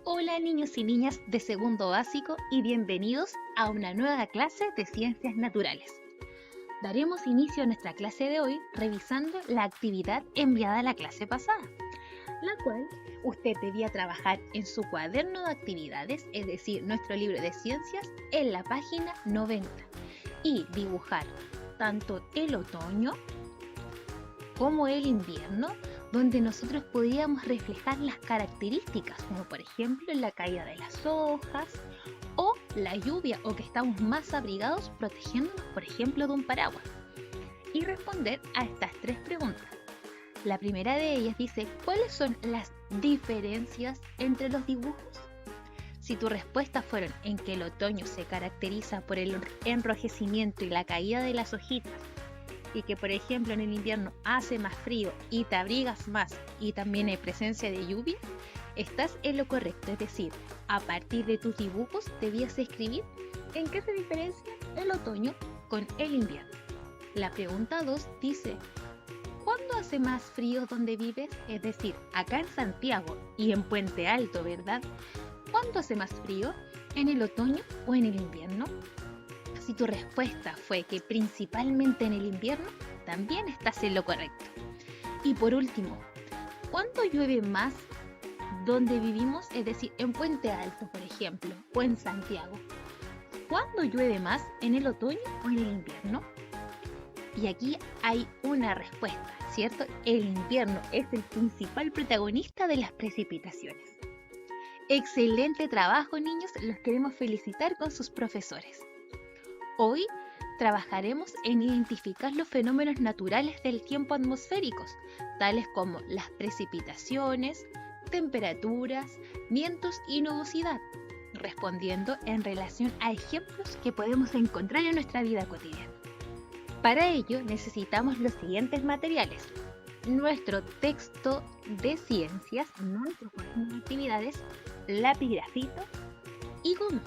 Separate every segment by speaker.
Speaker 1: Hola niños y niñas de segundo básico y bienvenidos a una nueva clase de ciencias naturales. Daremos inicio a nuestra clase de hoy revisando la actividad enviada a la clase pasada, la cual usted debía trabajar en su cuaderno de actividades, es decir, nuestro libro de ciencias, en la página 90 y dibujar tanto el otoño como el invierno, donde nosotros podíamos reflejar las características, como por ejemplo la caída de las hojas o la lluvia, o que estamos más abrigados protegiéndonos, por ejemplo, de un paraguas. Y responder a estas tres preguntas. La primera de ellas dice, ¿cuáles son las diferencias entre los dibujos? Si tu respuesta fueron en que el otoño se caracteriza por el enrojecimiento y la caída de las hojitas, y que por ejemplo en el invierno hace más frío y te abrigas más y también hay presencia de lluvia, estás en lo correcto, es decir, a partir de tus dibujos debías escribir en qué se diferencia el otoño con el invierno. La pregunta 2 dice, ¿cuándo hace más frío donde vives? Es decir, acá en Santiago y en Puente Alto, ¿verdad? ¿Cuándo hace más frío? ¿En el otoño o en el invierno? Si tu respuesta fue que principalmente en el invierno, también estás en lo correcto. Y por último, ¿cuándo llueve más donde vivimos? Es decir, en Puente Alto, por ejemplo, o en Santiago. ¿Cuándo llueve más? ¿En el otoño o en el invierno? Y aquí hay una respuesta, ¿cierto? El invierno es el principal protagonista de las precipitaciones. Excelente trabajo, niños, los queremos felicitar con sus profesores. Hoy trabajaremos en identificar los fenómenos naturales del tiempo atmosféricos, tales como las precipitaciones, temperaturas, vientos y nubosidad, respondiendo en relación a ejemplos que podemos encontrar en nuestra vida cotidiana. Para ello necesitamos los siguientes materiales: nuestro texto de ciencias, nuestro cuaderno de actividades, lápiz grafito y goma.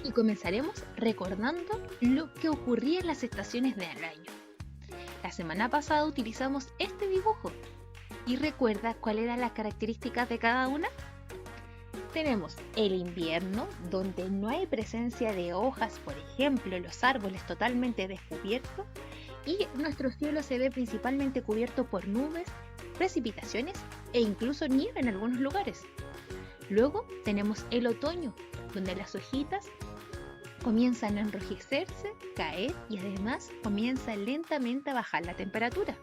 Speaker 1: Y comenzaremos recordando lo que ocurría en las estaciones del año. La semana pasada utilizamos este dibujo. ¿Y recuerda cuál era la característica de cada una? Tenemos el invierno, donde no hay presencia de hojas, por ejemplo, los árboles totalmente descubiertos, y nuestro cielo se ve principalmente cubierto por nubes, precipitaciones e incluso nieve en algunos lugares. Luego tenemos el otoño, donde las hojitas comienzan a enrojecerse, caer y además comienza lentamente a bajar la temperatura.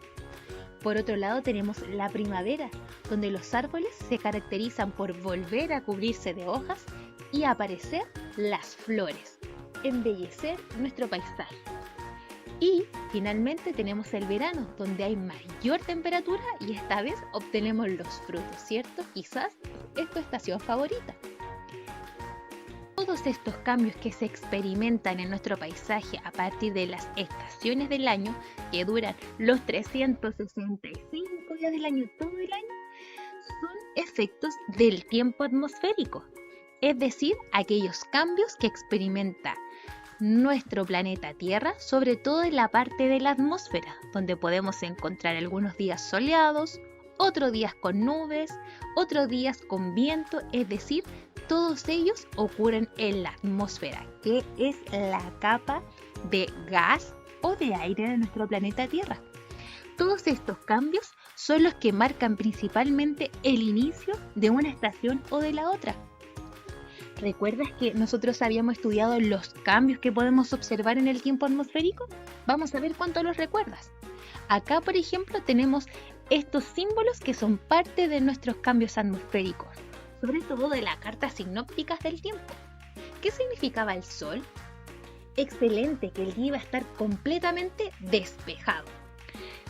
Speaker 1: Por otro lado tenemos la primavera, donde los árboles se caracterizan por volver a cubrirse de hojas y aparecer las flores, embellecer nuestro paisaje. Y finalmente tenemos el verano, donde hay mayor temperatura y esta vez obtenemos los frutos, ¿cierto? Quizás es tu estación favorita. Todos estos cambios que se experimentan en nuestro paisaje a partir de las estaciones del año, que duran los 365 días del año, todo el año, son efectos del tiempo atmosférico, es decir, aquellos cambios que experimenta nuestro planeta Tierra, sobre todo en la parte de la atmósfera, donde podemos encontrar algunos días soleados, otros días con nubes, otros días con viento, es decir, todos ellos ocurren en la atmósfera, que es la capa de gas o de aire de nuestro planeta Tierra. Todos estos cambios son los que marcan principalmente el inicio de una estación o de la otra. ¿Recuerdas que nosotros habíamos estudiado los cambios que podemos observar en el tiempo atmosférico? Vamos a ver cuánto los recuerdas. Acá, por ejemplo, tenemos estos símbolos que son parte de nuestros cambios atmosféricos, sobre todo de las cartas sinópticas del tiempo. ¿Qué significaba el sol? Excelente, que el día iba a estar completamente despejado.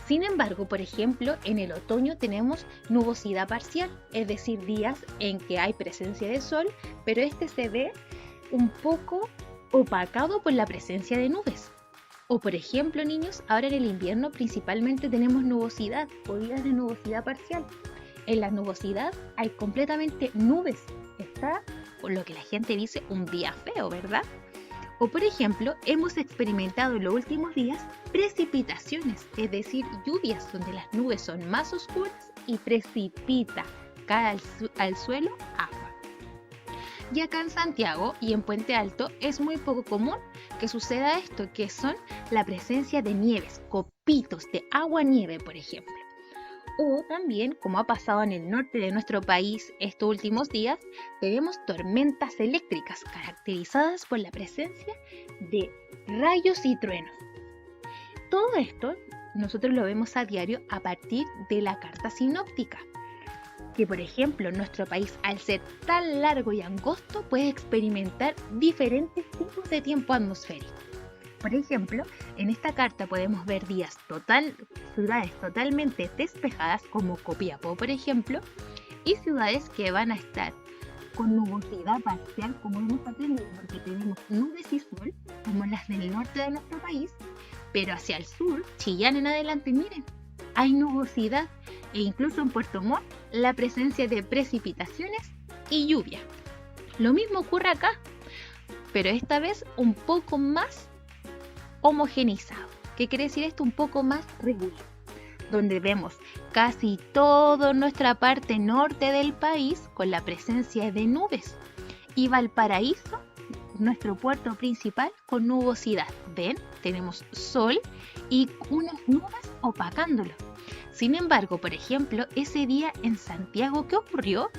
Speaker 1: Sin embargo, por ejemplo, en el otoño tenemos nubosidad parcial, es decir, días en que hay presencia de sol, pero este se ve un poco opacado por la presencia de nubes. O por ejemplo, niños, ahora en el invierno principalmente tenemos nubosidad o días de nubosidad parcial. En la nubosidad hay completamente nubes. Está, por lo que la gente dice, un día feo, ¿verdad? O por ejemplo, hemos experimentado en los últimos días precipitaciones, es decir, lluvias donde las nubes son más oscuras y precipita cae al suelo agua. Y acá en Santiago y en Puente Alto es muy poco común que suceda esto, que son la presencia de nieves, copitos de agua-nieve, por ejemplo. O también, como ha pasado en el norte de nuestro país estos últimos días, tenemos tormentas eléctricas caracterizadas por la presencia de rayos y truenos. Todo esto nosotros lo vemos a diario a partir de la carta sinóptica, que por ejemplo en nuestro país, al ser tan largo y angosto, puede experimentar diferentes tipos de tiempo atmosférico. Por ejemplo, en esta carta podemos ver ciudades totalmente despejadas como Copiapó, por ejemplo, y ciudades que van a estar con nubosidad parcial, como hemos aprendido, porque tenemos nubes y sol, como las del norte de nuestro país, pero hacia el sur, Chillán en adelante, miren, hay nubosidad e incluso en Puerto Montt la presencia de precipitaciones y lluvia. Lo mismo ocurre acá, pero esta vez un poco más homogenizado. ¿Qué quiere decir esto? Un poco más regular, donde vemos casi toda nuestra parte norte del país con la presencia de nubes y Valparaíso, nuestro puerto principal, con nubosidad. ¿Ven? Tenemos sol y unas nubes opacándolo. Sin embargo, por ejemplo, ese día en Santiago, ¿qué ocurrió?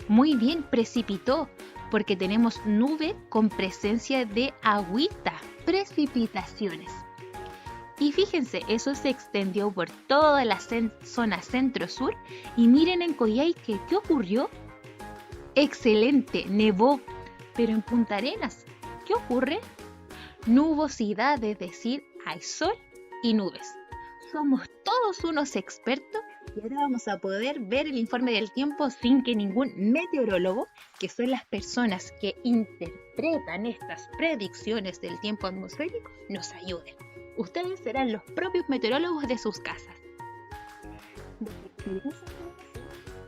Speaker 1: Muy bien, precipitó, porque tenemos nube con presencia de agüita, precipitaciones. Y fíjense, eso se extendió por toda la zona centro-sur. Y miren en Coyhaique, ¿qué ocurrió? Excelente, nevó. Pero en Punta Arenas, ¿qué ocurre? Nubosidad, es decir, hay sol y nubes. Somos todos unos expertos y ahora vamos a poder ver el informe del tiempo sin que ningún meteorólogo, que son las personas que interpretan estas predicciones del tiempo atmosférico, nos ayuden. Ustedes serán los propios meteorólogos de sus casas.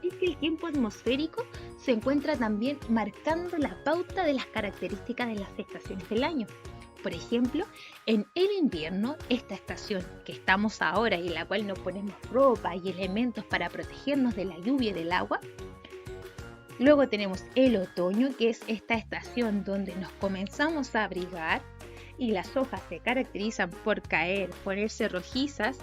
Speaker 1: Es que el tiempo atmosférico se encuentra también marcando la pauta de las características de las estaciones del año. Por ejemplo, en el invierno, esta estación que estamos ahora y en la cual nos ponemos ropa y elementos para protegernos de la lluvia y del agua. Luego tenemos el otoño, que es esta estación donde nos comenzamos a abrigar y las hojas se caracterizan por caer, ponerse rojizas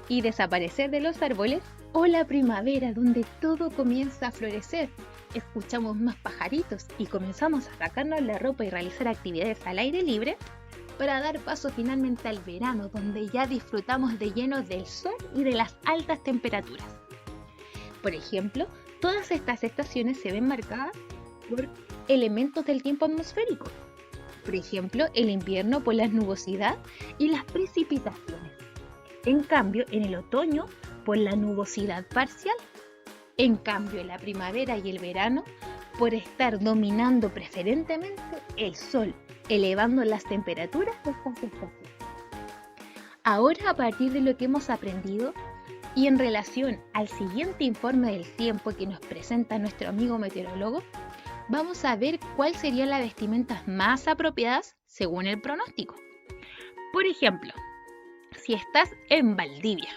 Speaker 1: y desaparecer de los árboles. O la primavera, donde todo comienza a florecer. Escuchamos más pajaritos y comenzamos a sacarnos la ropa y realizar actividades al aire libre para dar paso finalmente al verano, donde ya disfrutamos de lleno del sol y de las altas temperaturas. Por ejemplo, todas estas estaciones se ven marcadas por elementos del tiempo atmosférico. Por ejemplo, el invierno por la nubosidad y las precipitaciones. En cambio, en el otoño, por la nubosidad parcial. En cambio, la primavera y el verano, por estar dominando preferentemente el sol, elevando las temperaturas de estas estaciones. Ahora, a partir de lo que hemos aprendido y en relación al siguiente informe del tiempo que nos presenta nuestro amigo meteorólogo, vamos a ver cuál serían las vestimentas más apropiadas según el pronóstico. Por ejemplo, si estás en Valdivia,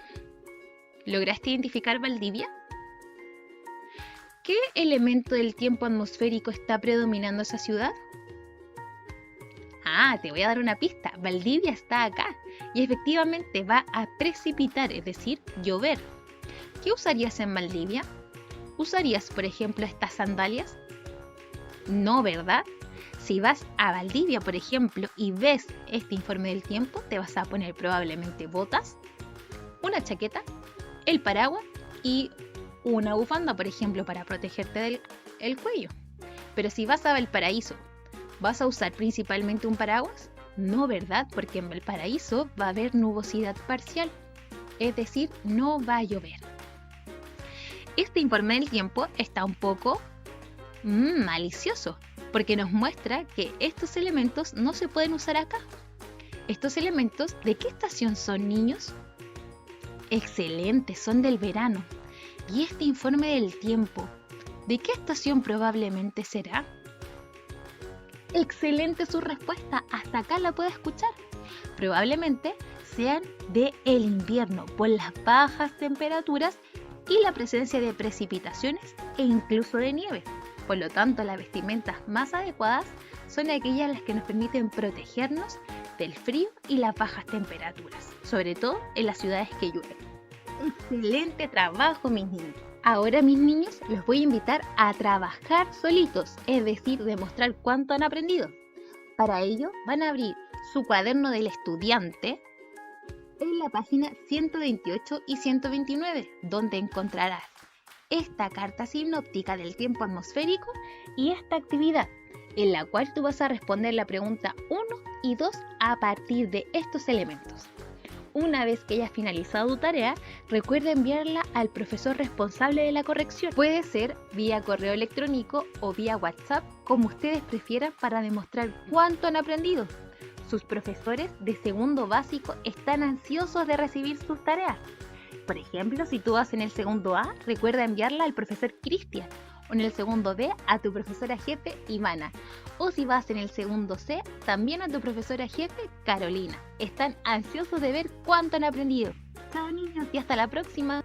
Speaker 1: ¿lograste identificar Valdivia? ¿Qué elemento del tiempo atmosférico está predominando esa ciudad? Te voy a dar una pista. Valdivia está acá y efectivamente va a precipitar, es decir, llover. ¿Qué usarías en Valdivia? ¿Usarías, por ejemplo, estas sandalias? No, ¿verdad? Si vas a Valdivia, por ejemplo, y ves este informe del tiempo, te vas a poner probablemente botas, una chaqueta, el paraguas y una bufanda, por ejemplo, para protegerte del cuello. Pero si vas a Valparaíso, ¿vas a usar principalmente un paraguas? No, ¿verdad? Porque en Valparaíso va a haber nubosidad parcial, es decir, no va a llover. Este informe del tiempo está un poco malicioso, porque nos muestra que estos elementos no se pueden usar acá. ¿Estos elementos de qué estación son, niños? Excelente, son del verano. ¿Y este informe del tiempo, de qué estación probablemente será? Excelente su respuesta, hasta acá la puede escuchar. Probablemente sean del invierno, por las bajas temperaturas y la presencia de precipitaciones e incluso de nieve. Por lo tanto, las vestimentas más adecuadas son aquellas las que nos permiten protegernos del frío y las bajas temperaturas, sobre todo en las ciudades que llueven. ¡Excelente trabajo, mis niños! Ahora, mis niños, los voy a invitar a trabajar solitos, es decir, demostrar cuánto han aprendido. Para ello, van a abrir su cuaderno del estudiante en la página 128 y 129, donde encontrarás esta carta sinóptica del tiempo atmosférico y esta actividad, en la cual tú vas a responder la pregunta 1 y 2 a partir de estos elementos. Una vez que hayas finalizado tu tarea, recuerda enviarla al profesor responsable de la corrección. Puede ser vía correo electrónico o vía WhatsApp, como ustedes prefieran, para demostrar cuánto han aprendido. Sus profesores de segundo básico están ansiosos de recibir sus tareas. Por ejemplo, si tú vas en el segundo A, recuerda enviarla al profesor Cristian, o en el segundo B a tu profesora jefe Ivana, o si vas en el segundo C, también a tu profesora jefe Carolina. Están ansiosos de ver cuánto han aprendido. Chao, niños, y hasta la próxima.